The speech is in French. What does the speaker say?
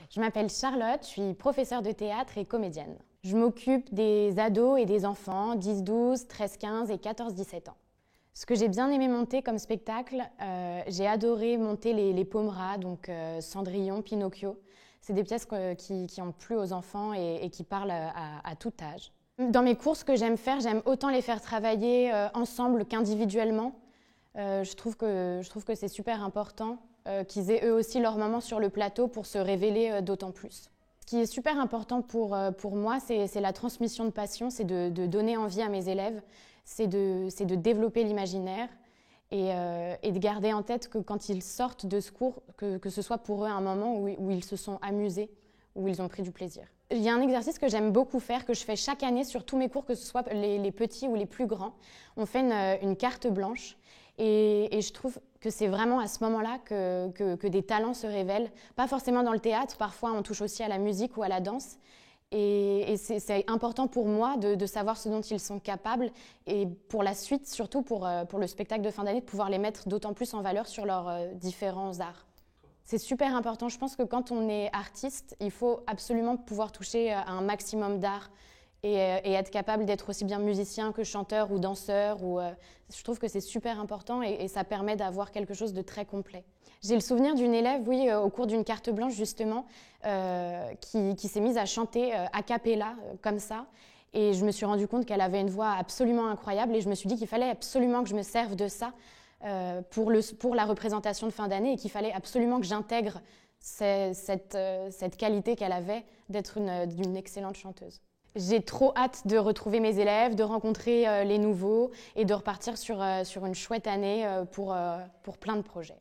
Je m'appelle Charlotte, je suis professeure de théâtre et comédienne. Je m'occupe des ados et des enfants 10, 12, 13, 15 et 14, 17 ans. Ce que j'ai bien aimé monter comme spectacle, j'ai adoré monter les Pommerat, donc Cendrillon, Pinocchio. C'est des pièces qui ont plu aux enfants et qui parlent à tout âge. Dans mes cours, ce que j'aime faire, j'aime autant les faire travailler ensemble qu'individuellement. Je trouve que c'est super important qu'ils aient eux aussi leur moment sur le plateau pour se révéler d'autant plus. Ce qui est super important pour moi, c'est la transmission de passion, c'est de donner envie à mes élèves, c'est de développer l'imaginaire et de garder en tête que quand ils sortent de ce cours, que ce soit pour eux un moment où ils se sont amusés, où ils ont pris du plaisir. Il y a un exercice que j'aime beaucoup faire, que je fais chaque année sur tous mes cours, que ce soit les petits ou les plus grands. On fait une carte blanche et je trouve que c'est vraiment à ce moment-là que des talents se révèlent. Pas forcément dans le théâtre, parfois on touche aussi à la musique ou à la danse. Et c'est important pour moi de savoir ce dont ils sont capables et pour la suite, surtout pour le spectacle de fin d'année, de pouvoir les mettre d'autant plus en valeur sur leurs différents arts. C'est super important. Je pense que quand on est artiste, il faut absolument pouvoir toucher à un maximum d'art et être capable d'être aussi bien musicien que chanteur ou danseur. Je trouve que c'est super important et ça permet d'avoir quelque chose de très complet. J'ai le souvenir d'une élève, oui, au cours d'une carte blanche justement, qui s'est mise à chanter a cappella, comme ça. Et je me suis rendu compte qu'elle avait une voix absolument incroyable et je me suis dit qu'il fallait absolument que je me serve de ça pour la représentation de fin d'année et qu'il fallait absolument que j'intègre cette qualité qu'elle avait d'être une excellente chanteuse. J'ai trop hâte de retrouver mes élèves, de rencontrer les nouveaux et de repartir sur une chouette année pour plein de projets.